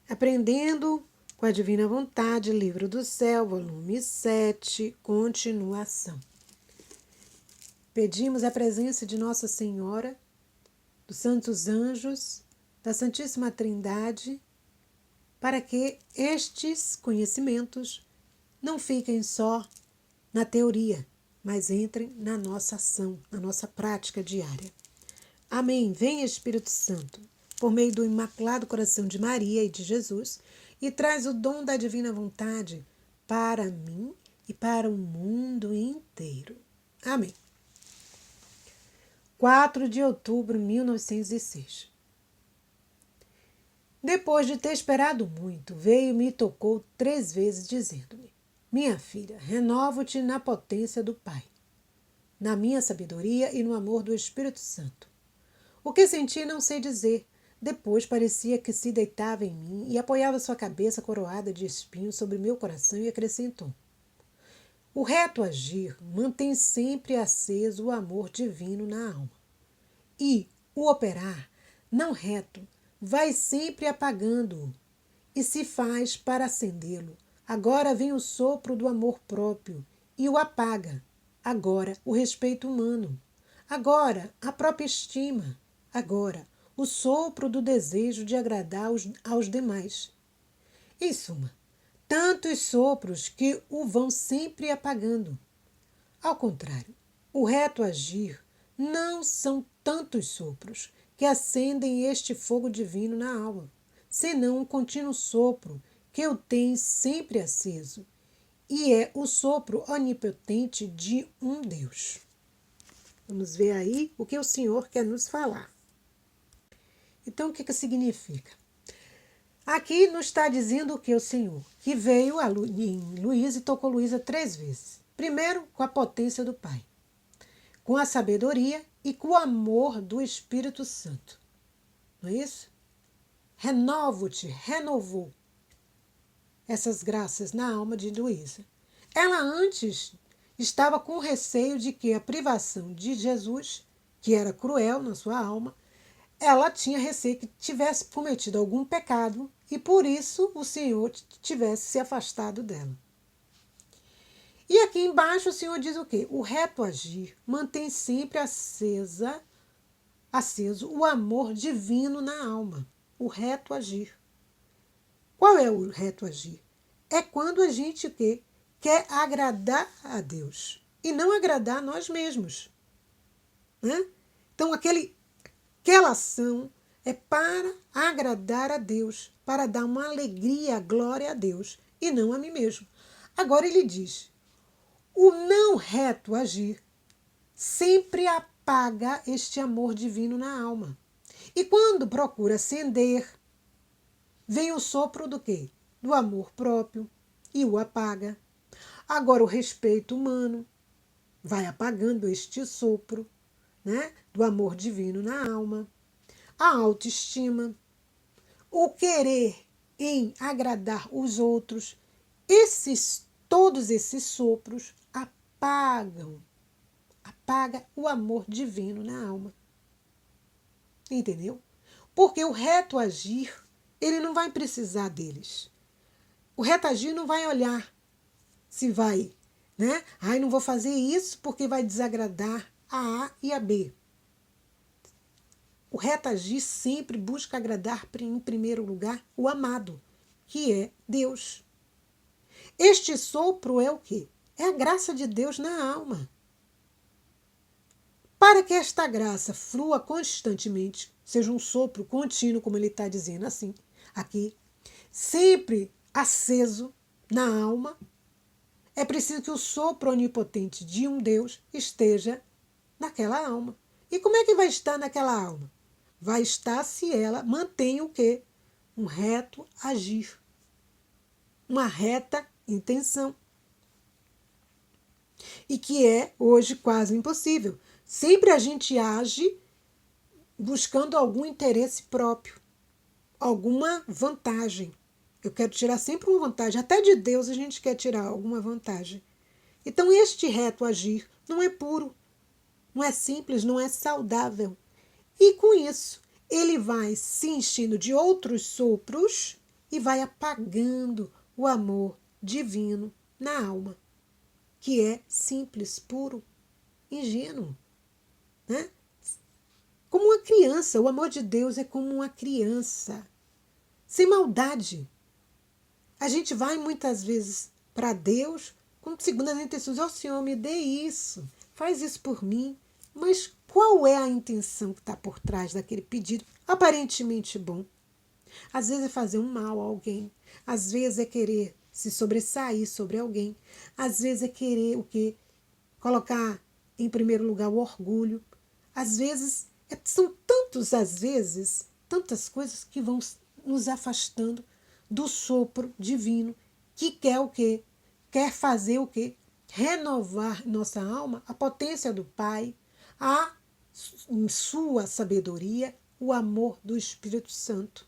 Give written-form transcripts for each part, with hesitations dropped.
Aprendendo com a Divina Vontade, Livro do Céu, volume 7, continuação. Pedimos a presença de Nossa Senhora, dos Santos Anjos, da Santíssima Trindade, para que estes conhecimentos não fiquem só na teoria, mas entrem na nossa ação, na nossa prática diária. Amém. Vem, Espírito Santo, por meio do Imaculado Coração de Maria e de Jesus, e traz o dom da Divina Vontade para mim e para o mundo inteiro. Amém. 4 de outubro de 1906. Depois de ter esperado muito, veio e me tocou 3 vezes, dizendo-me: minha filha, renovo-te na potência do Pai, na minha sabedoria e no amor do Espírito Santo. O que senti não sei dizer. Depois parecia que se deitava em mim e apoiava sua cabeça coroada de espinhos sobre meu coração e acrescentou: o reto agir mantém sempre aceso o amor divino na alma. E o operar não reto vai sempre apagando-o e se faz para acendê-lo. Agora vem o sopro do amor próprio e o apaga. Agora o respeito humano. Agora a própria estima. Agora o sopro do desejo de agradar aos demais. Em suma, tantos sopros que o vão sempre apagando. Ao contrário, o reto agir não são tantos sopros que acendem este fogo divino na alma, senão um contínuo sopro que o tem sempre aceso, e é o sopro onipotente de um Deus. Vamos ver aí o que o Senhor quer nos falar. Então, o que significa? Aqui nos está dizendo o que o Senhor? Que veio em Luísa e tocou Luísa 3 vezes. Primeiro, com a potência do Pai, com a sabedoria e com o amor do Espírito Santo. Não é isso? Renovo-te, renovou essas graças na alma de Luísa. Ela antes estava com receio de que a privação de Jesus, que era cruel na sua alma, ela tinha receio que tivesse cometido algum pecado e por isso o Senhor tivesse se afastado dela. E aqui embaixo o Senhor diz o quê? O reto agir mantém sempre aceso o amor divino na alma. O reto agir. Qual é o reto agir? É quando a gente o quê? Quer agradar a Deus e não agradar a nós mesmos. Né? Então aquela ação é para agradar a Deus, para dar uma alegria, glória a Deus e não a mim mesmo. Agora ele diz: o não reto agir sempre apaga este amor divino na alma. E quando procura acender, vem o sopro do quê? Do amor próprio e o apaga. Agora o respeito humano vai apagando este sopro, né, do amor divino na alma. A autoestima, o querer em agradar os outros, todos esses sopros apaga o amor divino na alma. Entendeu? Porque o reto agir, ele não vai precisar deles. O reto agir não vai olhar se vai, né? Ai, não vou fazer isso porque vai desagradar a A e a B. O reto agir sempre busca agradar em primeiro lugar o amado, que é Deus. Este sopro é o quê? É a graça de Deus na alma. Para que esta graça flua constantemente, seja um sopro contínuo, como ele está dizendo assim, aqui, sempre aceso na alma, é preciso que o sopro onipotente de um Deus esteja naquela alma. E como é que vai estar naquela alma? Vai estar se ela mantém o quê? Um reto agir. Uma reta intenção. E que é hoje quase impossível. Sempre a gente age buscando algum interesse próprio, alguma vantagem. Eu quero tirar sempre uma vantagem. Até de Deus a gente quer tirar alguma vantagem. Então este reto agir não é puro, não é simples, não é saudável. E com isso, ele vai se enchendo de outros sopros e vai apagando o amor divino na alma, que é simples, puro, ingênuo, né? Como uma criança, o amor de Deus é como uma criança, sem maldade. A gente vai muitas vezes para Deus com segundas intenções. Ó, Senhor, me dê isso, faz isso por mim. Mas qual é a intenção que está por trás daquele pedido aparentemente bom? Às vezes é fazer um mal a alguém, às vezes é querer se sobressair sobre alguém, às vezes é querer o quê? Colocar em primeiro lugar o orgulho. Às vezes, são tantos, às vezes, tantas coisas que vão nos afastando do sopro divino, que quer o quê? Quer fazer o quê? Renovar nossa alma, a potência do Pai, a sua sabedoria, o amor do Espírito Santo.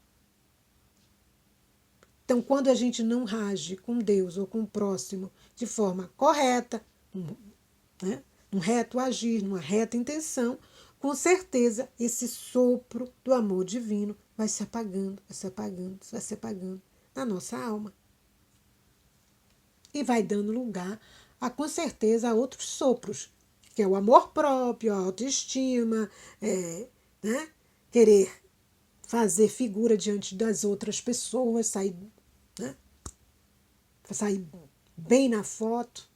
Então, quando a gente não age com Deus ou com o próximo de forma correta, né, num reto agir, numa reta intenção, com certeza esse sopro do amor divino vai se apagando, vai se apagando, vai se apagando na nossa alma. E vai dando lugar, com certeza, a outros sopros, que é o amor próprio, a autoestima, né, querer fazer figura diante das outras pessoas, sair bem na foto.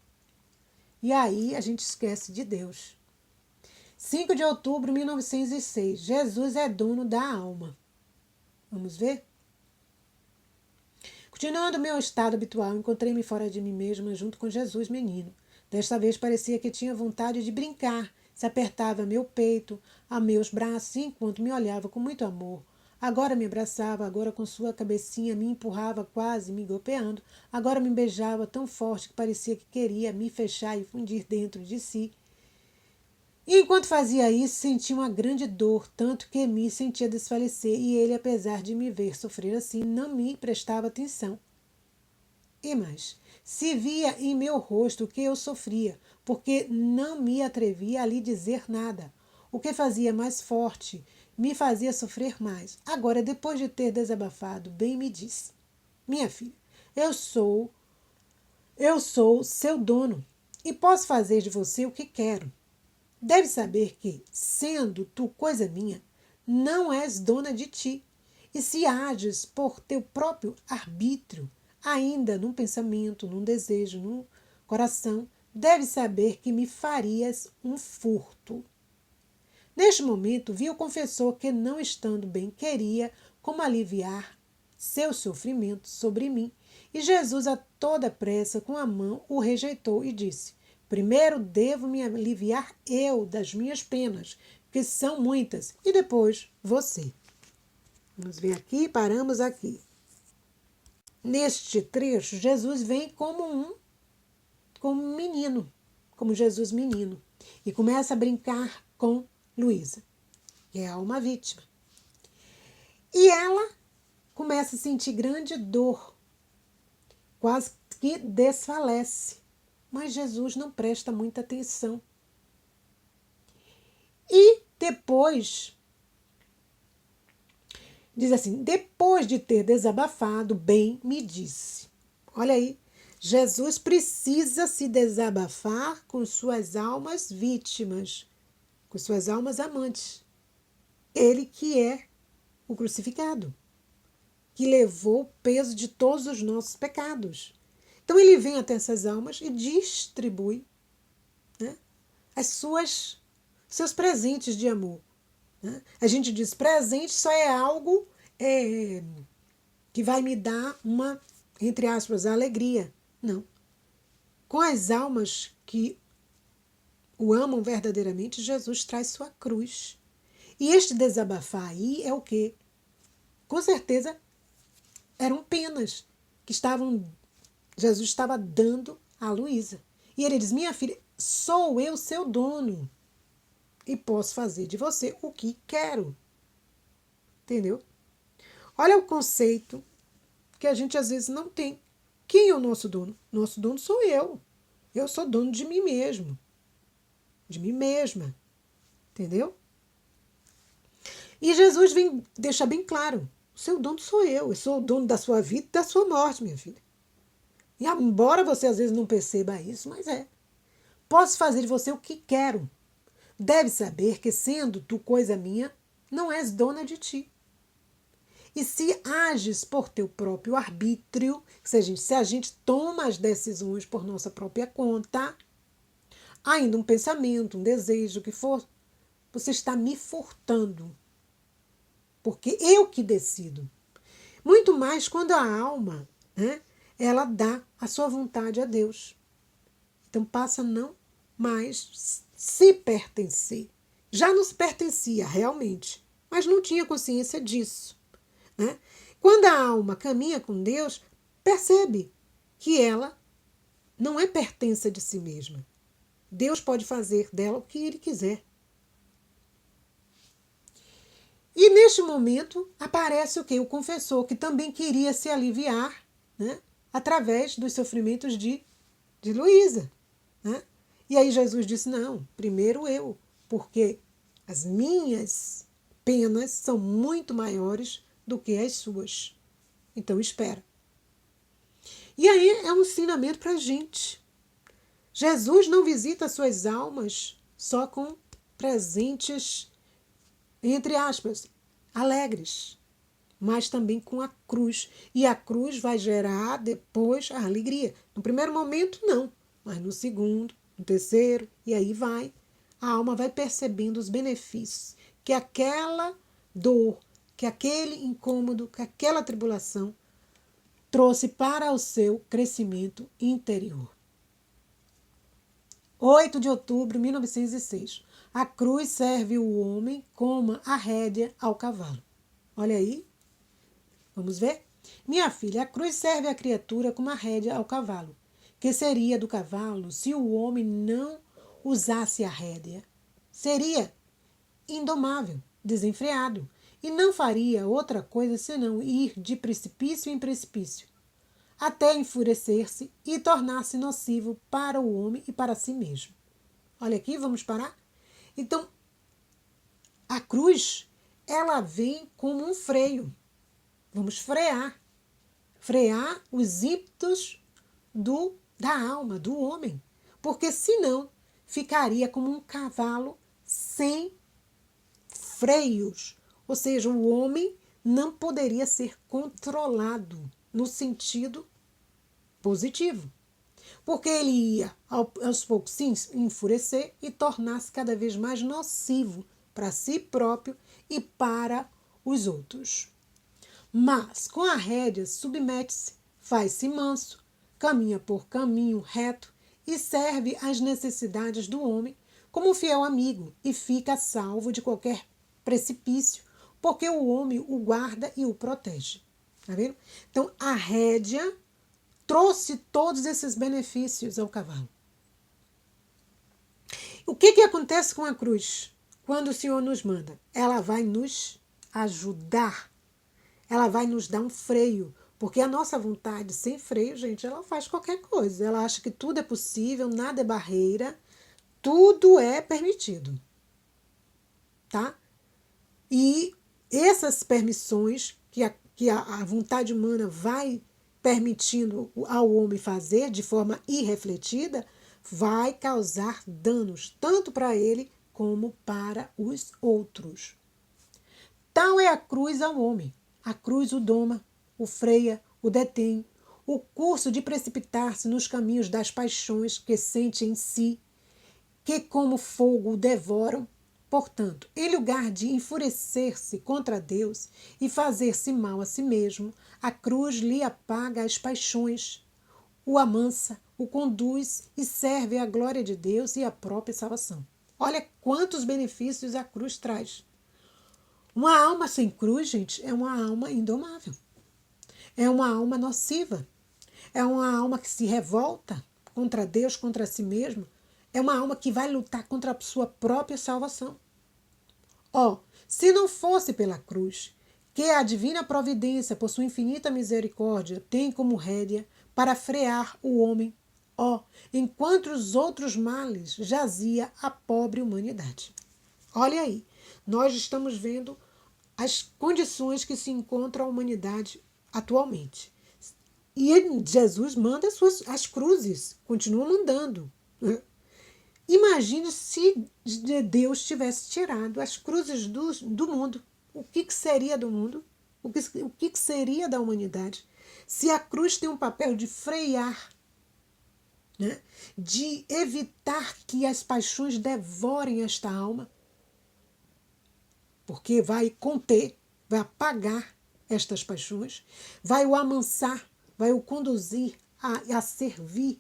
E aí a gente esquece de Deus. 5 de outubro de 1906. Jesus é dono da alma. Vamos ver? Continuando meu estado habitual, encontrei-me fora de mim mesma junto com Jesus menino. Desta vez parecia que tinha vontade de brincar. Se apertava a meu peito, a meus braços, enquanto me olhava com muito amor. Agora me abraçava, agora com sua cabecinha me empurrava quase me golpeando. Agora me beijava tão forte que parecia que queria me fechar e fundir dentro de si. E enquanto fazia isso, senti uma grande dor, tanto que me sentia desfalecer, e ele, apesar de me ver sofrer assim, não me prestava atenção. E mais, se via em meu rosto que eu sofria, porque não me atrevia a lhe dizer nada. O que fazia mais forte me fazia sofrer mais. Agora, depois de ter desabafado, bem me disse: minha filha, eu sou seu dono e posso fazer de você o que quero. Deve saber que, sendo tu coisa minha, não és dona de ti. E se ages por teu próprio arbítrio, ainda num pensamento, num desejo, num coração, deve saber que me farias um furto. Neste momento, vi o confessor que, não estando bem, queria como aliviar seu sofrimento sobre mim. E Jesus, a toda pressa, com a mão, o rejeitou e disse: primeiro devo me aliviar eu das minhas penas, que são muitas, e depois você. Vamos ver aqui, paramos aqui. Neste trecho, Jesus vem como um menino, como Jesus menino, e começa a brincar com Luísa, que é uma vítima. E ela começa a sentir grande dor, quase que desfalece. Mas Jesus não presta muita atenção. E depois, diz assim, depois de ter desabafado, bem me disse. Olha aí, Jesus precisa se desabafar com suas almas vítimas, com suas almas amantes. Ele que é o crucificado, que levou o peso de todos os nossos pecados. Então ele vem até essas almas e distribui, né, seus presentes de amor. Né? A gente diz presente só é algo que vai me dar uma, entre aspas, alegria. Não. Com as almas que o amam verdadeiramente, Jesus traz sua cruz. E este desabafar aí é o quê? Com certeza eram penas que Jesus estava dando a Luísa. E ele diz: minha filha, sou eu seu dono e posso fazer de você o que quero. Entendeu? Olha o conceito que a gente às vezes não tem. Quem é o nosso dono? Nosso dono sou eu. Eu sou dono de mim mesmo. De mim mesma. Entendeu? E Jesus deixa bem claro O seu dono sou eu sou o dono da sua vida e da sua morte, minha filha. E embora você às vezes não perceba isso, mas é. Posso fazer de você o que quero. Deve saber que, sendo tu coisa minha, não és dona de ti. E se ages por teu próprio arbítrio, se a gente toma as decisões por nossa própria conta, ainda um pensamento, um desejo, o que for, você está me furtando. Porque eu que decido. Muito mais quando a alma, né, ela dá a sua vontade a Deus. Então passa a não mais se pertencer. Já nos pertencia realmente, mas não tinha consciência disso. Né? Quando a alma caminha com Deus, percebe que ela não é pertença de si mesma. Deus pode fazer dela o que Ele quiser. E neste momento aparece o quê? O confessor, que também queria se aliviar, né, através dos sofrimentos de Luísa. Né? E aí Jesus disse, não, primeiro eu, porque as minhas penas são muito maiores do que as suas. Então espera. E aí é um ensinamento para a gente. Jesus não visita suas almas só com presentes, entre aspas, alegres, mas também com a cruz. E a cruz vai gerar depois a alegria. No primeiro momento, não, mas no segundo, no terceiro, e aí vai. A alma vai percebendo os benefícios que aquela dor, que aquele incômodo, que aquela tribulação trouxe para o seu crescimento interior. 8 de outubro de 1906. A cruz serve o homem como a rédea ao cavalo. Olha aí. Vamos ver? Minha filha, a cruz serve a criatura como a rédea ao cavalo. Que seria do cavalo se o homem não usasse a rédea? Seria indomável, desenfreado, e não faria outra coisa senão ir de precipício em precipício, até enfurecer-se e tornar-se nocivo para o homem e para si mesmo. Olha aqui, vamos parar? Então, a cruz, ela vem como um freio. Vamos frear. Frear os ímpetos da alma, do homem. Porque senão, ficaria como um cavalo sem freios. Ou seja, o homem não poderia ser controlado no sentido positivo. Porque ele ia, aos poucos, se enfurecer e tornar-se cada vez mais nocivo para si próprio e para os outros. Mas, com a rédea, submete-se, faz-se manso, caminha por caminho reto e serve às necessidades do homem como um fiel amigo e fica salvo de qualquer precipício, porque o homem o guarda e o protege. Tá vendo? Então, a rédea trouxe todos esses benefícios ao cavalo. O que acontece com a cruz? Quando o Senhor nos manda? Ela vai nos ajudar. Ela vai nos dar um freio. Porque a nossa vontade sem freio, gente, ela faz qualquer coisa. Ela acha que tudo é possível, nada é barreira, tudo é permitido. Tá? E essas permissões que a vontade humana vai permitindo ao homem fazer de forma irrefletida, vai causar danos tanto para ele como para os outros. Tal é a cruz ao homem. A cruz o doma, o freia, o detém, o curso de precipitar-se nos caminhos das paixões que sente em si, que como fogo o devoram. Portanto, em lugar de enfurecer-se contra Deus e fazer-se mal a si mesmo, a cruz lhe apaga as paixões, o amansa, o conduz e serve à glória de Deus e à própria salvação. Olha quantos benefícios a cruz traz. Uma alma sem cruz, gente, é uma alma indomável. É uma alma nociva. É uma alma que se revolta contra Deus, contra si mesma. É uma alma que vai lutar contra a sua própria salvação. Se não fosse pela cruz, que a divina providência, por sua infinita misericórdia, tem como rédea para frear o homem, enquanto os outros males jazia a pobre humanidade. Olha aí, nós estamos vendo as condições que se encontra a humanidade atualmente. E Jesus manda as cruzes, continua mandando. Né? Imagine se Deus tivesse tirado as cruzes do mundo. O que seria do mundo? O que seria da humanidade? Se a cruz tem um papel de frear, né? De evitar que as paixões devorem esta alma, porque vai conter, vai apagar estas paixões, vai o amansar, vai o conduzir a servir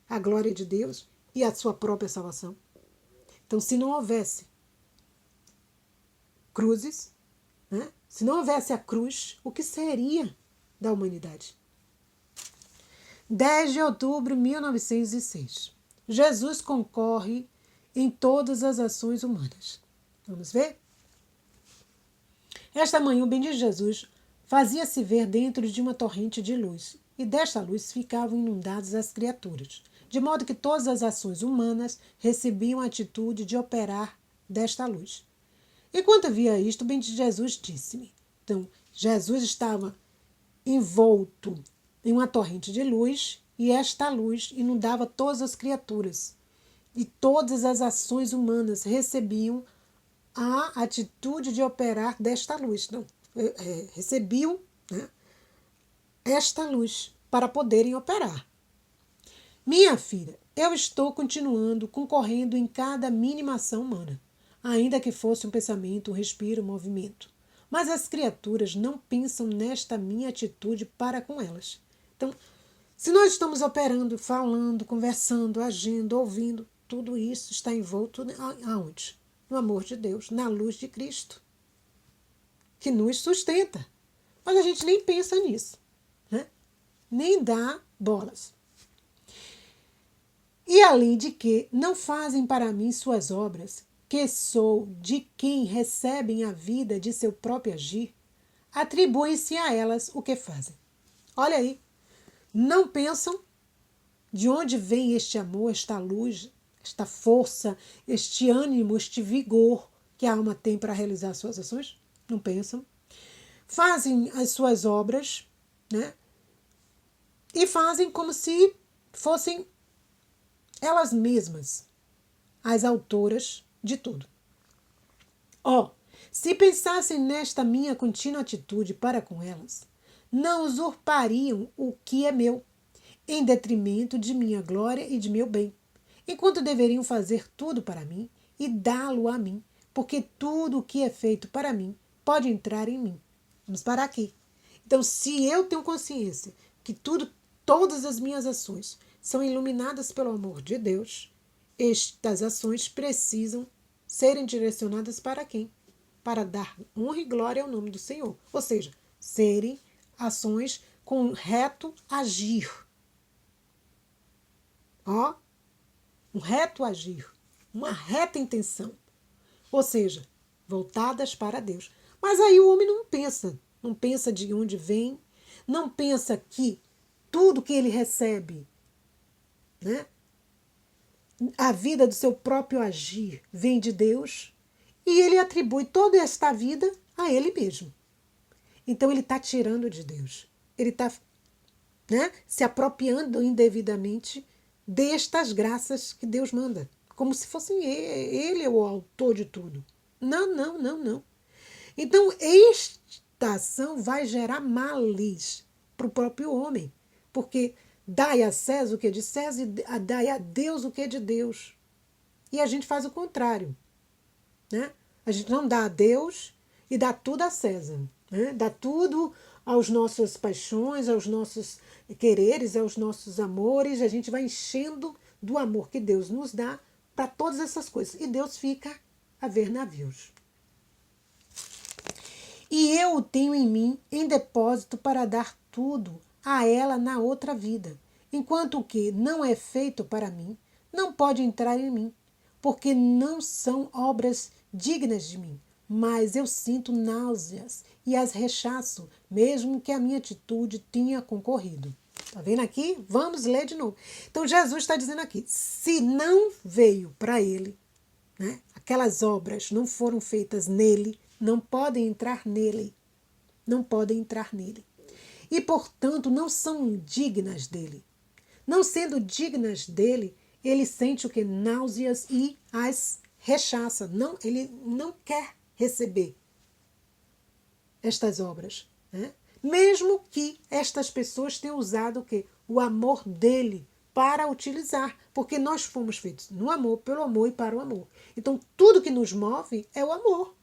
a glória de Deus e a sua própria salvação. Então, se não houvesse cruzes, né? Se não houvesse a cruz, o que seria da humanidade? 10 de outubro de 1906. Jesus concorre em todas as ações humanas. Vamos ver? Esta manhã, o bendito Jesus fazia-se ver dentro de uma torrente de luz, e desta luz ficavam inundadas as criaturas, de modo que todas as ações humanas recebiam a atitude de operar desta luz. Enquanto via isto, o bendito Jesus disse-me. Então, Jesus estava envolto em uma torrente de luz, e esta luz inundava todas as criaturas, e todas as ações humanas recebiam a atitude de operar desta luz. Não, recebiam, né, esta luz para poderem operar. Minha filha, eu estou continuando concorrendo em cada mínima ação humana, ainda que fosse um pensamento, um respiro, um movimento. Mas as criaturas não pensam nesta minha atitude para com elas. Então, se nós estamos operando, falando, conversando, agindo, ouvindo, tudo isso está envolto aonde? No amor de Deus, na luz de Cristo, que nos sustenta. Mas a gente nem pensa nisso, né? Nem dá bolas. E além de que não fazem para mim suas obras, que sou de quem recebem a vida de seu próprio agir, atribuem-se a elas o que fazem. Olha aí, não pensam de onde vem este amor, esta luz, esta força, este ânimo, este vigor que a alma tem para realizar suas ações? Não pensam. Fazem as suas obras, né? E fazem como se fossem elas mesmas as autoras de tudo. Se pensassem nesta minha contínua atitude para com elas, não usurpariam o que é meu, em detrimento de minha glória e de meu bem, enquanto deveriam fazer tudo para mim e dá-lo a mim, porque tudo o que é feito para mim pode entrar em mim. Vamos parar aqui. Então, se eu tenho consciência que todas as minhas ações são iluminadas pelo amor de Deus, estas ações precisam serem direcionadas para quem? Para dar honra e glória ao nome do Senhor. Ou seja, serem ações com reto agir. Um reto agir, uma reta intenção. Ou seja, voltadas para Deus. Mas aí o homem não pensa de onde vem, não pensa que tudo que ele recebe, né, a vida do seu próprio agir vem de Deus, e ele atribui toda esta vida a ele mesmo. Então ele está tirando de Deus. Ele está, né, se apropriando indevidamente destas graças que Deus manda. Como se fosse ele o autor de tudo. Não. Então esta ação vai gerar males para o próprio homem. Porque dai a César o que é de César e dai a Deus o que é de Deus. E a gente faz o contrário. Né? A gente não dá a Deus e dá tudo a César. Né? Dá tudo às nossas paixões, aos nossos quereres, aos nossos amores. A gente vai enchendo do amor que Deus nos dá para todas essas coisas. E Deus fica a ver navios. E eu o tenho em mim em depósito para dar tudo a ela na outra vida, enquanto o que não é feito para mim não pode entrar em mim, porque não são obras dignas de mim, mas eu sinto náuseas e as rechaço, mesmo que a minha atitude tenha concorrido. Tá vendo aqui? Vamos ler de novo. Então Jesus está dizendo aqui, se não veio para ele, né, aquelas obras não foram feitas nele, não podem entrar nele. Não podem entrar nele. E, portanto, não são dignas dele. Não sendo dignas dele, ele sente o que? Náuseas e as rechaça. Não, ele não quer receber estas obras, né? Mesmo que estas pessoas tenham usado o quê? O amor dele para utilizar, porque nós fomos feitos no amor, pelo amor e para o amor. Então, tudo que nos move é o amor.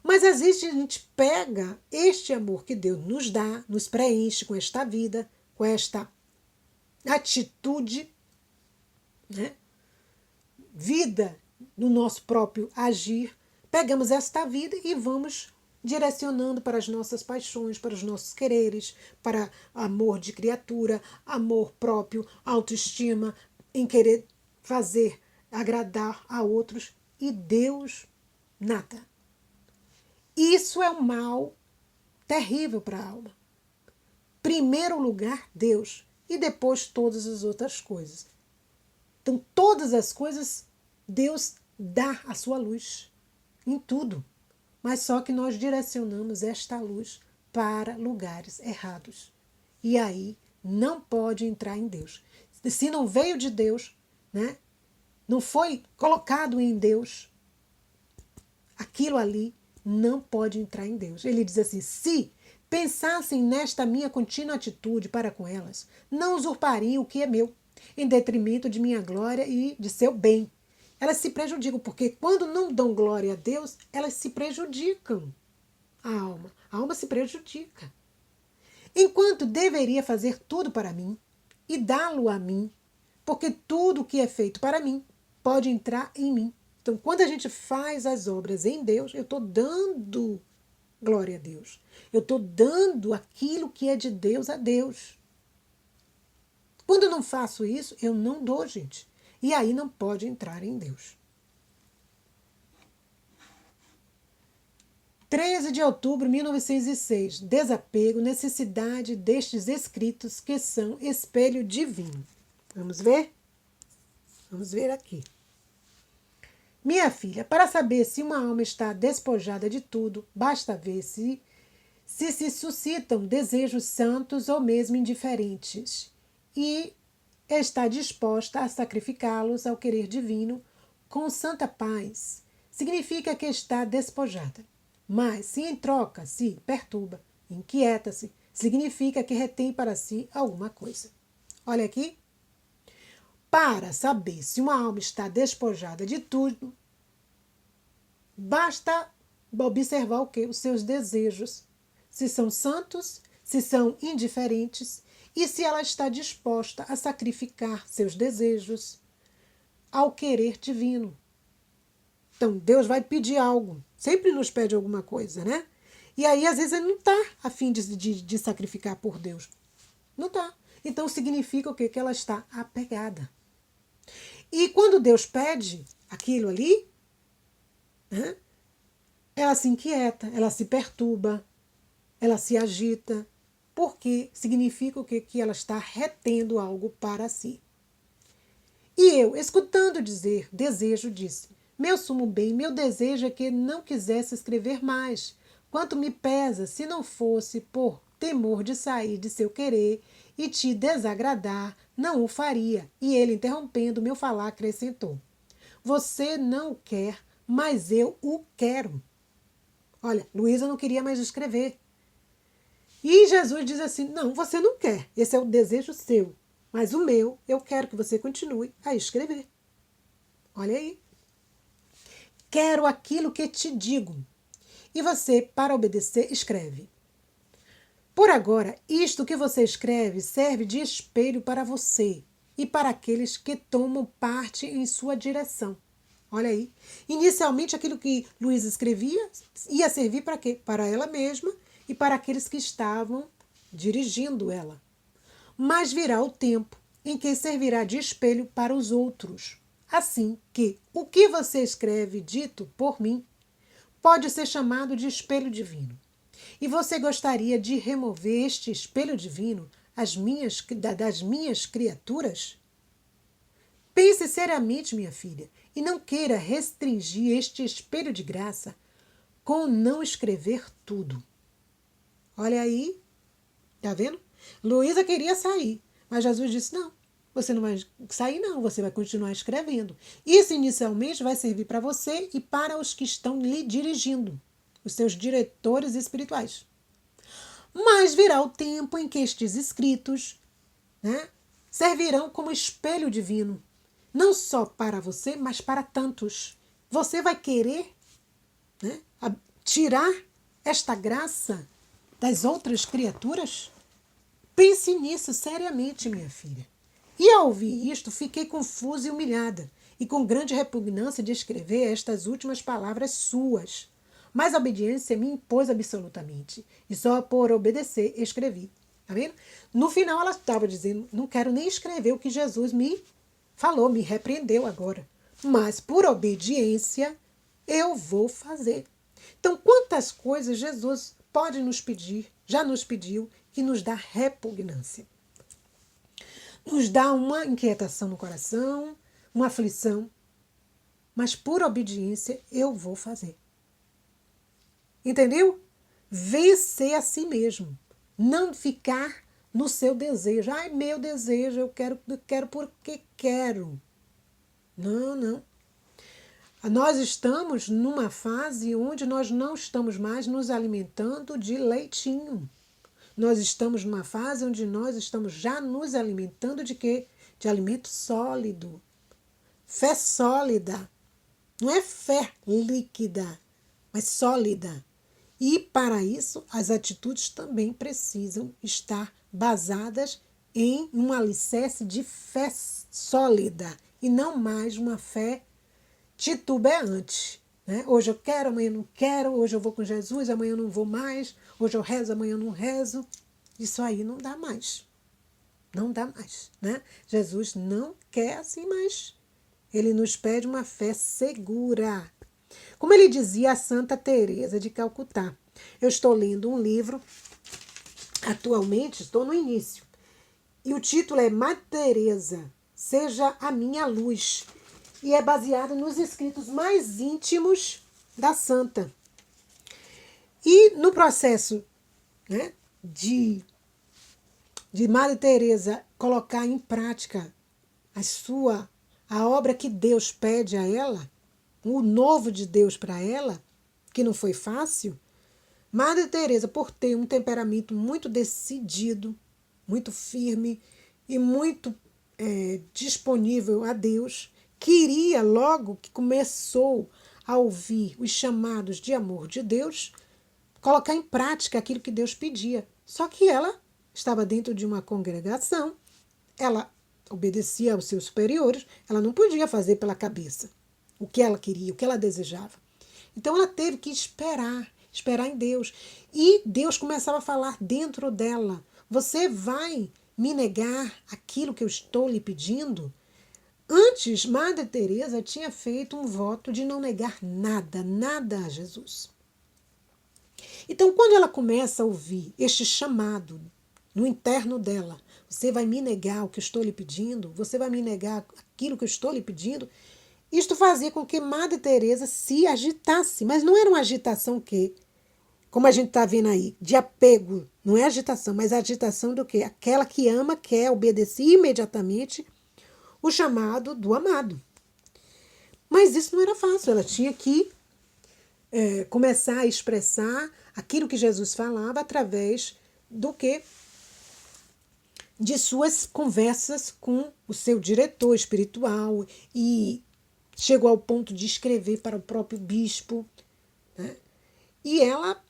Mas às vezes a gente pega este amor que Deus nos dá, nos preenche com esta vida, com esta atitude, né? Vida no nosso próprio agir, pegamos esta vida e vamos direcionando para as nossas paixões, para os nossos quereres, para amor de criatura, amor próprio, autoestima, em querer fazer, agradar a outros, e Deus nada. Isso é um mal terrível para a alma. Primeiro lugar, Deus, e depois todas as outras coisas. Então, todas as coisas, Deus dá a sua luz em tudo. Mas só que nós direcionamos esta luz para lugares errados. E aí não pode entrar em Deus. Se não veio de Deus, né? Não foi colocado em Deus, aquilo ali não pode entrar em Deus. Ele diz assim: se pensassem nesta minha contínua atitude para com elas, não usurpariam o que é meu, em detrimento de minha glória e de seu bem. Elas se prejudicam, porque quando não dão glória a Deus, elas se prejudicam. A alma se prejudica. Enquanto deveria fazer tudo para mim e dá-lo a mim, porque tudo que é feito para mim pode entrar em mim. Então, quando a gente faz as obras em Deus, eu estou dando glória a Deus. Eu estou dando aquilo que é de Deus a Deus. Quando eu não faço isso, eu não dou, gente. E aí não pode entrar em Deus. 13 de outubro de 1906. Desapego, necessidade destes escritos que são espelho divino. Vamos ver? Vamos ver aqui. Minha filha, para saber se uma alma está despojada de tudo, basta ver se suscitam desejos santos ou mesmo indiferentes e está disposta a sacrificá-los ao querer divino com santa paz. Significa que está despojada. Mas, se em troca se perturba, inquieta-se, significa que retém para si alguma coisa. Olha aqui. Para saber se uma alma está despojada de tudo, basta observar o quê? Os seus desejos. Se são santos, se são indiferentes e se ela está disposta a sacrificar seus desejos ao querer divino. Então, Deus vai pedir algo. Sempre nos pede alguma coisa, né? E aí, às vezes, ele não está a fim de sacrificar por Deus. Não está. Então, significa o quê? Que ela está apegada. E quando Deus pede aquilo ali, né, ela se inquieta, ela se perturba, ela se agita, porque significa o quê? Que ela está retendo algo para si. E eu, escutando dizer desejo, disse: meu sumo bem, meu desejo é que não quisesse escrever mais. Quanto me pesa se não fosse por temor de sair de seu querer e te desagradar, não o faria. E ele, interrompendo meu falar, acrescentou: você não o quer, mas eu o quero. Olha, Luísa não queria mais escrever. E Jesus diz assim: não, você não quer. Esse é o desejo seu. Mas o meu, eu quero que você continue a escrever. Olha aí. Quero aquilo que te digo. E você, para obedecer, escreve. Por agora, isto que você escreve serve de espelho para você e para aqueles que tomam parte em sua direção. Olha aí. Inicialmente, aquilo que Luísa escrevia ia servir para quê? Para ela mesma e para aqueles que estavam dirigindo ela. Mas virá o tempo em que servirá de espelho para os outros. Assim que o que você escreve dito por mim pode ser chamado de espelho divino. E você gostaria de remover este espelho divino das minhas criaturas? Pense seriamente, minha filha, e não queira restringir este espelho de graça com não escrever tudo. Olha aí, tá vendo? Luísa queria sair, mas Jesus disse, não, você não vai sair não, você vai continuar escrevendo. Isso inicialmente vai servir para você e para os que estão lhe dirigindo, os seus diretores espirituais. Mas virá o tempo em que estes escritos, né, servirão como espelho divino, não só para você, mas para tantos. Você vai querer, né, tirar esta graça das outras criaturas? Pense nisso seriamente, minha filha. E ao ouvir isto, fiquei confusa e humilhada, e com grande repugnância de escrever estas últimas palavras suas. Mas a obediência me impôs absolutamente, e só por obedecer escrevi. Tá vendo? No final ela estava dizendo, não quero nem escrever o que Jesus me falou, me repreendeu agora. Mas por obediência eu vou fazer. Então, quantas coisas Jesus pode nos pedir, já nos pediu, que nos dá repugnância. Nos dá uma inquietação no coração, uma aflição, mas por obediência eu vou fazer. Entendeu? Vencer a si mesmo. Não ficar no seu desejo. Ai, meu desejo, eu quero porque quero. Não, não. Nós estamos numa fase onde nós não estamos mais nos alimentando de leitinho. Nós estamos numa fase onde nós estamos já nos alimentando de quê? De alimento sólido. Fé sólida. Não é fé líquida, mas sólida. E para isso, as atitudes também precisam estar basadas em um alicerce de fé sólida e não mais uma fé titubeante. Né? Hoje eu quero, amanhã eu não quero, hoje eu vou com Jesus, amanhã eu não vou mais, hoje eu rezo, amanhã eu não rezo. Isso aí não dá mais. Não dá mais. Né? Jesus não quer assim mais. Ele nos pede uma fé segura. Como ele dizia a Santa Teresa de Calcutá. Eu estou lendo um livro, atualmente estou no início, e o título é Madre Teresa, Seja a Minha Luz, e é baseado nos escritos mais íntimos da Santa. E no processo, né, de Madre Teresa colocar em prática a obra que Deus pede a ela, o novo de Deus para ela, que não foi fácil, Madre Teresa, por ter um temperamento muito decidido, muito firme e muito disponível a Deus, queria, logo que começou a ouvir os chamados de amor de Deus, colocar em prática aquilo que Deus pedia. Só que ela estava dentro de uma congregação, ela obedecia aos seus superiores, ela não podia fazer pela cabeça o que ela queria, o que ela desejava. Então ela teve que esperar em Deus. E Deus começava a falar dentro dela, você vai me negar aquilo que eu estou lhe pedindo? Antes, Madre Teresa tinha feito um voto de não negar nada, nada a Jesus. Então, quando ela começa a ouvir este chamado no interno dela, você vai me negar o que eu estou lhe pedindo? Você vai me negar aquilo que eu estou lhe pedindo? Isto fazia com que Madre Teresa se agitasse, mas não era uma agitação que, como a gente está vendo aí, de apego, não é agitação, mas agitação do quê? Aquela que ama, quer obedecer imediatamente o chamado do amado. Mas isso não era fácil, ela tinha que começar a expressar aquilo que Jesus falava através do quê? De suas conversas com o seu diretor espiritual, e chegou ao ponto de escrever para o próprio bispo, né? E ela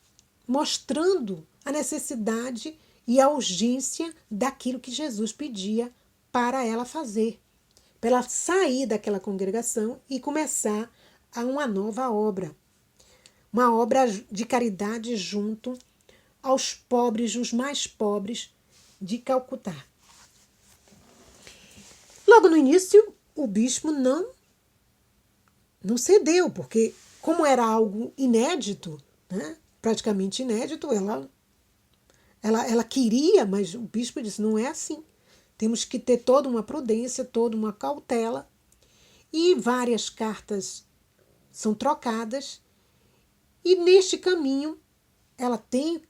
mostrando a necessidade e a urgência daquilo que Jesus pedia para ela fazer, para ela sair daquela congregação e começar uma nova obra, uma obra de caridade junto aos pobres, os mais pobres de Calcutá. Logo no início, o bispo não cedeu, porque como era algo inédito, né, praticamente inédito, ela queria, mas o bispo disse, não é assim. Temos que ter toda uma prudência, toda uma cautela, e várias cartas são trocadas, E neste caminho, ela tem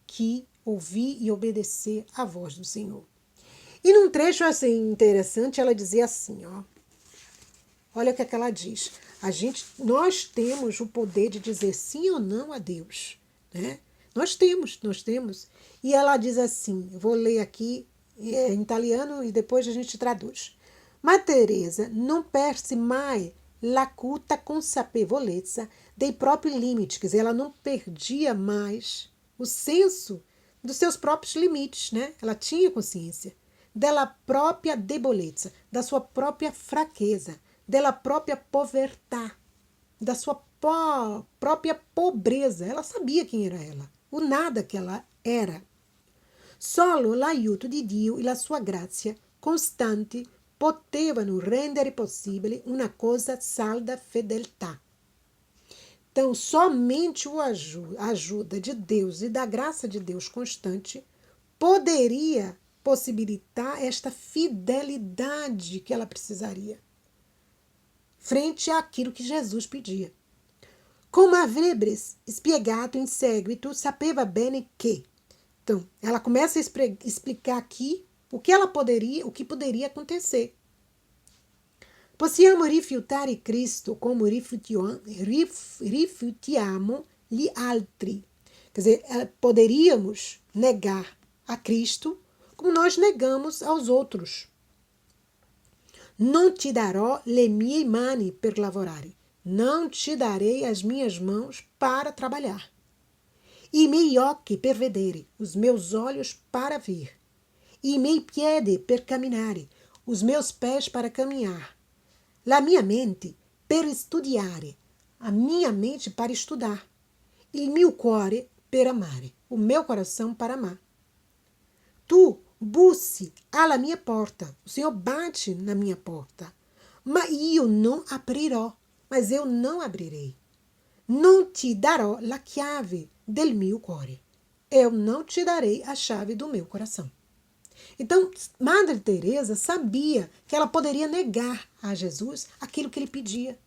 que ouvir e obedecer à voz do Senhor. E num trecho assim interessante, ela dizia assim, ó. Olha o que ela diz. Nós temos o poder de dizer sim ou não a Deus, né? Nós temos. E ela diz assim, eu vou ler aqui em italiano e depois a gente traduz. Ma Teresa non perse mai l'acuta consapevolezza dei próprios limites, quer dizer, ela não perdia mais o senso dos seus próprios limites, né? Ela tinha consciência dela própria debolezza, da sua própria fraqueza, dela própria povertà, da sua própria pobreza. Ela sabia quem era ela, o nada que ela era. Solo l'aiuto di Dio e la sua grazia costante potevano rendere possibile una cosa salda fedeltà. Então, somente a ajuda de Deus e da graça de Deus constante poderia possibilitar esta fidelidade que ela precisaria frente àquilo que Jesus pedia. Come avrebbe spiegato in seguito, sapeva bene che. Então, ela começa a explicar aqui o que poderia acontecer. Possiamo rifiutare Cristo como rifiutiamo gli altri. Quer dizer, poderíamos negar a Cristo como nós negamos aos outros. Non ti darò le mie mani per lavorare. Não te darei as minhas mãos para trabalhar. I miei occhi per vedere, os meus olhos para ver. I miei piedi per camminare, os meus pés para caminhar. La mia mente per studiare, a minha mente para estudar. Il mio cuore per amare, o meu coração para amar. Tu bussi alla mia porta, o Senhor bate na minha porta, ma io non aprirò, mas eu não abrirei. Non ti darò la chiave del mio cuore, eu não te darei a chave do meu coração. Então, Madre Teresa sabia que ela poderia negar a Jesus aquilo que ele pedia,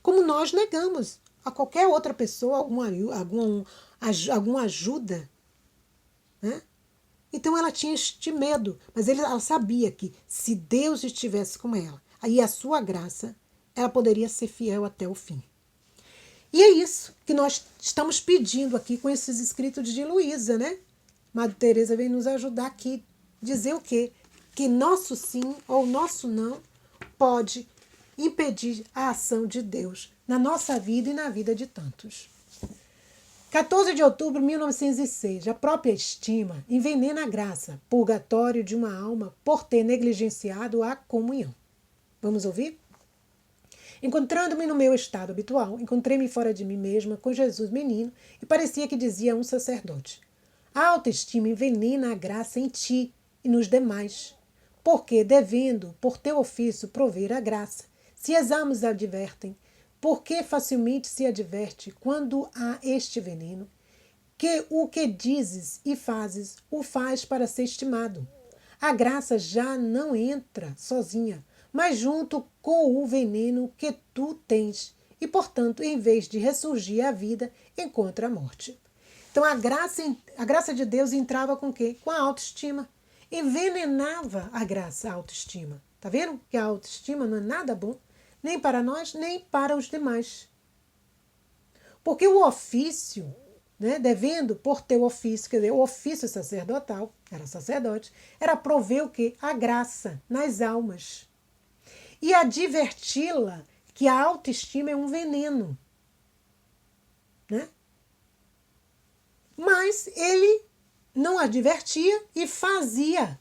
como nós negamos a qualquer outra pessoa alguma ajuda, né? Então ela tinha este medo, mas ela sabia que se Deus estivesse com ela, aí a sua graça, ela poderia ser fiel até o fim. E é isso que nós estamos pedindo aqui com esses escritos de Luísa, né? Madre Teresa vem nos ajudar aqui, dizer o quê? Que nosso sim ou nosso não pode impedir a ação de Deus na nossa vida e na vida de tantos. 14 de outubro de 1906, a própria estima envenena a graça, purgatório de uma alma por ter negligenciado a comunhão. Vamos ouvir? Encontrando-me no meu estado habitual, encontrei-me fora de mim mesma com Jesus menino e parecia que dizia a um sacerdote: a autoestima envenena a graça em ti e nos demais, porque, devendo por teu ofício prover a graça, se exames advertem, porque facilmente se adverte quando há este veneno, que o que dizes e fazes, o faz para ser estimado. A graça já não entra sozinha, mas junto com o veneno que tu tens, e, portanto, em vez de ressurgir a vida, encontra a morte. Então, a graça de Deus entrava com o quê? Com a autoestima. Envenenava a graça, a autoestima. Tá vendo que a autoestima não é nada bom? Nem para nós, nem para os demais. Porque o ofício, né, devendo por teu ofício, quer dizer, o ofício sacerdotal, era sacerdote, era prover o quê? A graça nas almas. E adverti-la que a autoestima é um veneno. Né? Mas ele não advertia e fazia,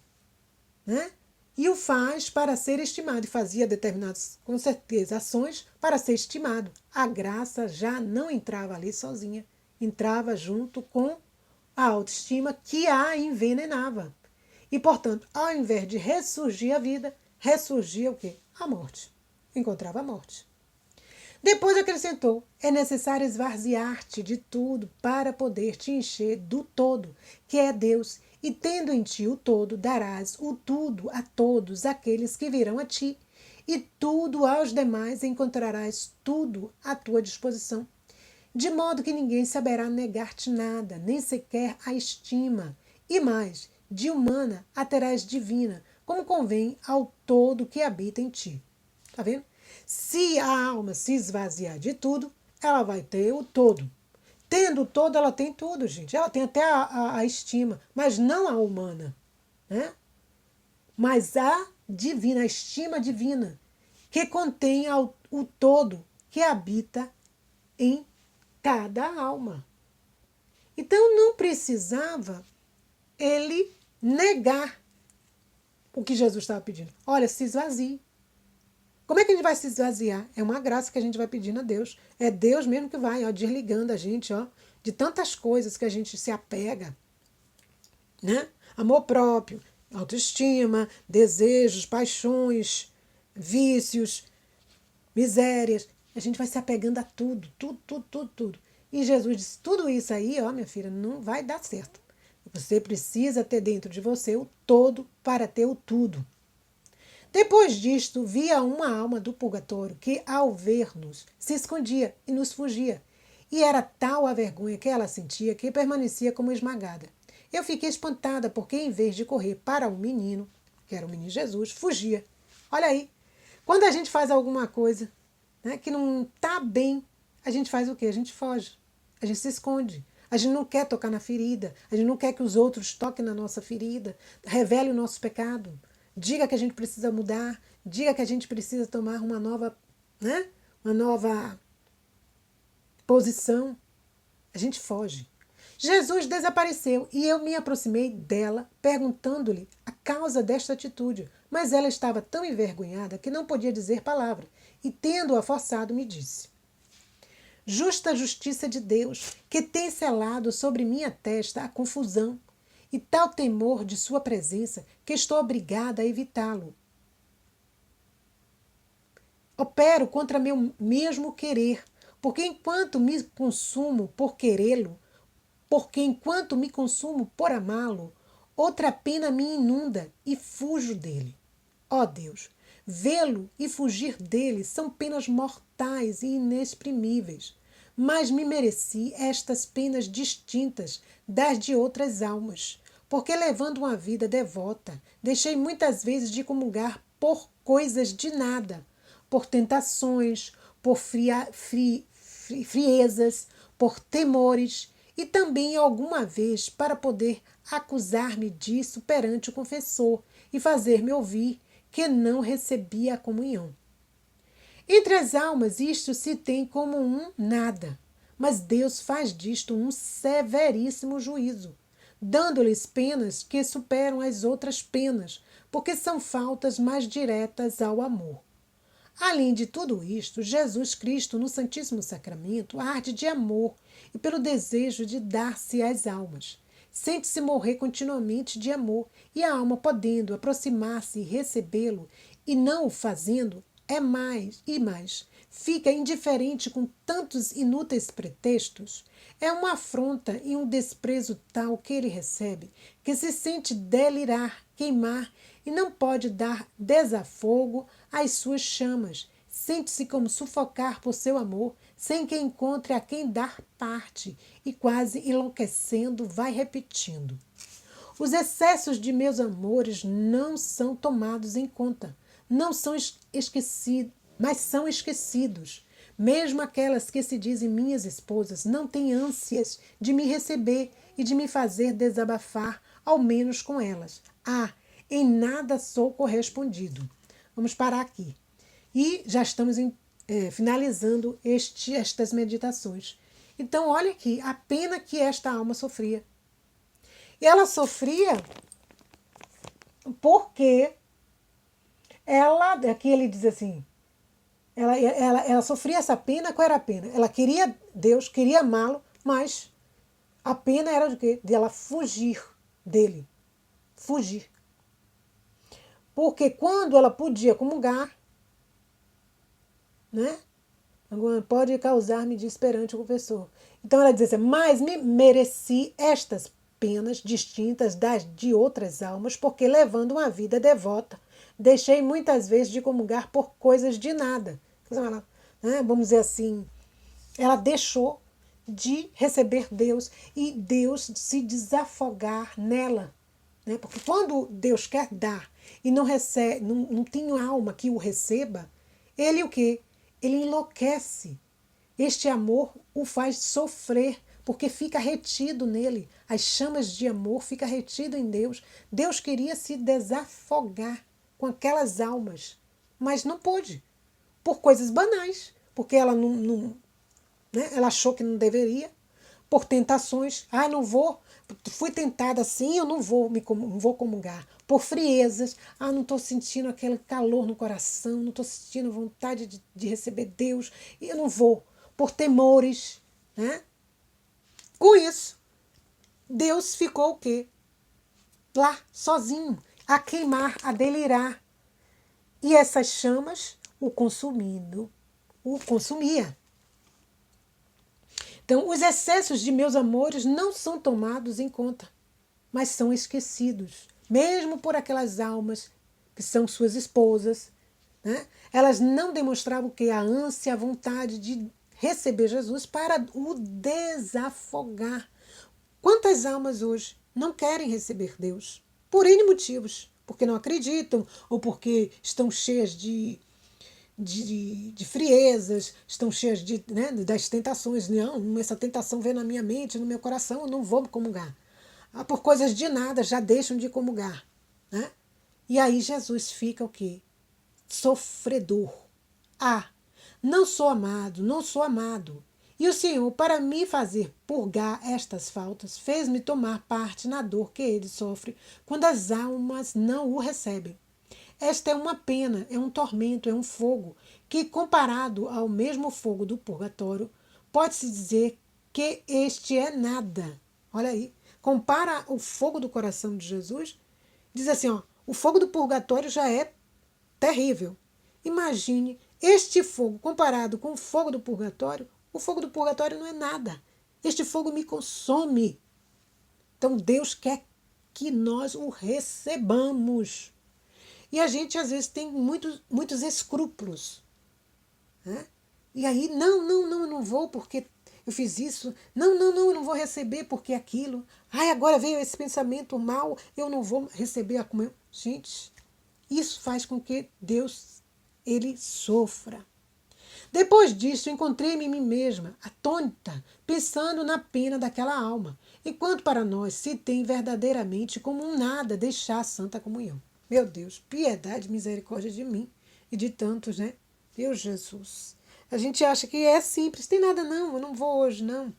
né? E o faz para ser estimado, e fazia determinadas, com certeza, ações para ser estimado. A graça já não entrava ali sozinha, entrava junto com a autoestima que a envenenava. E, portanto, ao invés de ressurgir a vida, ressurgia o quê? A morte. Encontrava a morte. Depois acrescentou, é necessário esvaziar-te de tudo para poder te encher do todo, que é Deus, e tendo em ti o todo, darás o tudo a todos aqueles que virão a ti, e tudo aos demais encontrarás tudo à tua disposição. de modo que ninguém saberá negar-te nada, nem sequer a estima. E mais, de humana a terás divina, como convém ao todo que habita em ti. Tá vendo? Se a alma se esvaziar de tudo, ela vai ter o todo. Tendo o todo, ela tem tudo, gente. Ela tem até a estima, mas não a humana, né? Mas a divina, a estima divina, que contém o todo que habita em cada alma. Então não precisava ele negar o que Jesus estava pedindo. Olha, se esvazie. Como é que a gente vai se esvaziar? É uma graça que a gente vai pedindo a Deus. É Deus mesmo que vai, ó, desligando a gente, ó, de tantas coisas que a gente se apega, né? Amor próprio, autoestima, desejos, paixões, vícios, misérias. A gente vai se apegando a tudo, tudo, tudo, tudo, tudo. E Jesus disse, tudo isso aí, ó, minha filha, não vai dar certo. Você precisa ter dentro de você o todo para ter o tudo. Depois disto, via uma alma do purgatório que, ao ver-nos, se escondia e nos fugia. E era tal a vergonha que ela sentia que permanecia como esmagada. Eu fiquei espantada porque, em vez de correr para o menino, que era o menino Jesus, fugia. Olha aí, quando a gente faz alguma coisa, né, que não está bem, a gente faz o quê? A gente foge, a gente se esconde. A gente não quer tocar na ferida, a gente não quer que os outros toquem na nossa ferida, revele o nosso pecado. Diga que a gente precisa mudar, diga que a gente precisa tomar uma nova, né? Uma nova posição. A gente foge. Jesus desapareceu e eu me aproximei dela, perguntando-lhe a causa desta atitude, mas ela estava tão envergonhada que não podia dizer palavra, e tendo-a forçado, me disse: Justa justiça de Deus, que tem selado sobre minha testa a confusão, e tal temor de sua presença que estou obrigada a evitá-lo. Opero contra meu mesmo querer, porque enquanto me consumo por querê-lo, porque enquanto me consumo por amá-lo, outra pena me inunda e fujo dele. Ó Deus, vê-lo e fugir dele são penas mortais e inexprimíveis, mas me mereci estas penas distintas das de outras almas, porque levando uma vida devota, deixei muitas vezes de comungar por coisas de nada, por tentações, por friezas, por temores, e também alguma vez para poder acusar-me disso perante o confessor e fazer-me ouvir que não recebia a comunhão. Entre as almas isto se tem como um nada, mas Deus faz disto um severíssimo juízo, dando-lhes penas que superam as outras penas, porque são faltas mais diretas ao amor. Além de tudo isto, Jesus Cristo, no Santíssimo Sacramento, arde de amor e pelo desejo de dar-se às almas. Sente-se morrer continuamente de amor, e a alma, podendo aproximar-se e recebê-lo, e não o fazendo, é mais e mais. Fica indiferente com tantos inúteis pretextos. É uma afronta e um desprezo tal que ele recebe, que se sente delirar, queimar, e não pode dar desafogo às suas chamas. Sente-se como sufocar por seu amor, sem que encontre a quem dar parte, e quase enlouquecendo vai repetindo: os excessos de meus amores não são tomados em conta, não são esquecidos, mas são esquecidos. Mesmo aquelas que se dizem minhas esposas não têm ânsias de me receber e de me fazer desabafar, ao menos com elas. Em nada sou correspondido. Vamos parar aqui. E já estamos finalizando estas meditações. Então, olha aqui, a pena que esta alma sofria. E ela sofria porque aqui ele diz assim, ela sofria essa pena. Qual era a pena? Ela queria Deus, queria amá-lo, mas a pena era de quê? De ela fugir dele. Fugir. Porque quando ela podia comungar, né? Pode causar-me desesperante o confessor. Então ela diz assim, mas me mereci estas penas distintas das de outras almas, porque levando uma vida devota, deixei muitas vezes de comungar por coisas de nada. Ela, né, vamos dizer assim, ela deixou de receber Deus e Deus se desafogar nela. Né? Porque quando Deus quer dar e não recebe, não tem alma que o receba, ele o quê? Ele enlouquece. Este amor o faz sofrer, porque fica retido nele. As chamas de amor ficam retidas em Deus. Deus queria se desafogar com aquelas almas, mas não pôde, por coisas banais, porque ela né, ela achou que não deveria, por tentações. Não vou, fui tentada assim, eu não vou comungar. Por friezas, não estou sentindo aquele calor no coração, não estou sentindo vontade de receber Deus, e eu não vou. Por temores, né? Com isso, Deus ficou o quê? Lá, sozinho, a queimar, a delirar. E essas chamas o consumia. Então, os excessos de meus amores não são tomados em conta, mas são esquecidos, mesmo por aquelas almas que são suas esposas. Né? Elas não demonstravam que a ânsia, a vontade de receber Jesus para o desafogar. Quantas almas hoje não querem receber Deus? Por N motivos. Porque não acreditam, ou porque estão cheias de friezas, estão cheias né, das tentações. Não, essa tentação vem na minha mente, no meu coração, eu não vou comungar. Por coisas de nada, já deixam de comungar. Né? E aí Jesus fica o quê? Sofredor. Não sou amado, não sou amado. E o Senhor, para me fazer purgar estas faltas, fez-me tomar parte na dor que ele sofre quando as almas não o recebem. Esta é uma pena, é um tormento, é um fogo, que comparado ao mesmo fogo do purgatório, pode-se dizer que este é nada. Olha aí, compara o fogo do coração de Jesus, diz assim, o fogo do purgatório já é terrível. Imagine este fogo comparado com o fogo do purgatório. O fogo do purgatório não é nada. Este fogo me consome. Então Deus quer que nós o recebamos. E a gente às vezes tem muitos escrúpulos. Né? E aí, não, eu não vou porque eu fiz isso. Não, eu não vou receber porque aquilo. Agora veio esse pensamento mal, eu não vou receber a comunhão. Gente, isso faz com que Deus, ele sofra. Depois disso, encontrei-me em mim mesma, atônita, pensando na pena daquela alma, enquanto para nós se tem verdadeiramente como um nada deixar a santa comunhão. Meu Deus, piedade e misericórdia de mim e de tantos, né? Deus Jesus. A gente acha que é simples, tem nada não, eu não vou hoje, não.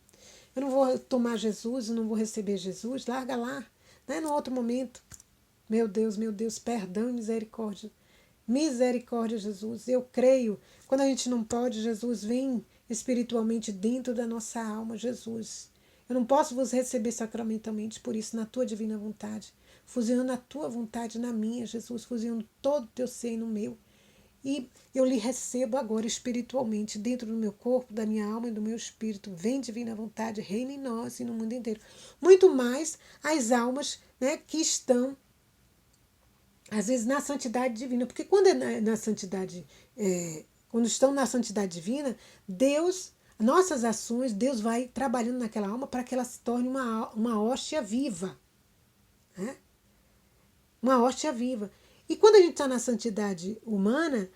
Eu não vou tomar Jesus, eu não vou receber Jesus, larga lá, né? No outro momento. Meu Deus, perdão e misericórdia. Misericórdia, Jesus. Eu creio. Quando a gente não pode, Jesus, vem espiritualmente dentro da nossa alma, Jesus. Eu não posso vos receber sacramentalmente, por isso, na tua divina vontade. Fusionando a tua vontade na minha, Jesus, fusionando todo o teu ser no meu. E eu lhe recebo agora espiritualmente, dentro do meu corpo, da minha alma e do meu espírito. Vem, divina vontade, reina em nós e no mundo inteiro. Muito mais as almas, né, que estão às vezes na santidade divina, porque quando é na santidade, quando estão na santidade divina, Deus, nossas ações, Deus vai trabalhando naquela alma para que ela se torne uma hóstia viva, né? Uma hóstia viva. E quando a gente está na santidade humana,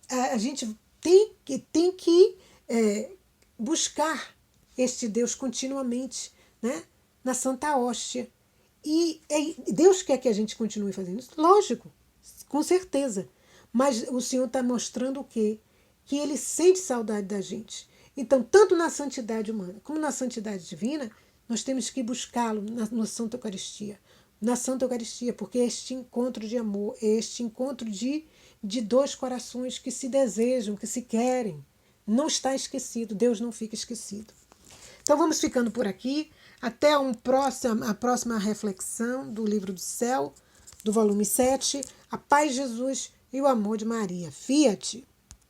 a gente tem que buscar este Deus continuamente, né? Na santa hóstia. E Deus quer que a gente continue fazendo isso? Lógico, com certeza. Mas o Senhor está mostrando o quê? Que Ele sente saudade da gente. Então, tanto na santidade humana como na santidade divina, nós temos que buscá-lo na Santa Eucaristia. Na Santa Eucaristia, porque este encontro de amor, este encontro de dois corações que se desejam, que se querem, não está esquecido. Deus não fica esquecido. Então, vamos ficando por aqui. Até a próxima reflexão do Livro do Céu, do volume 7, A Paz de Jesus e o Amor de Maria. Fiat!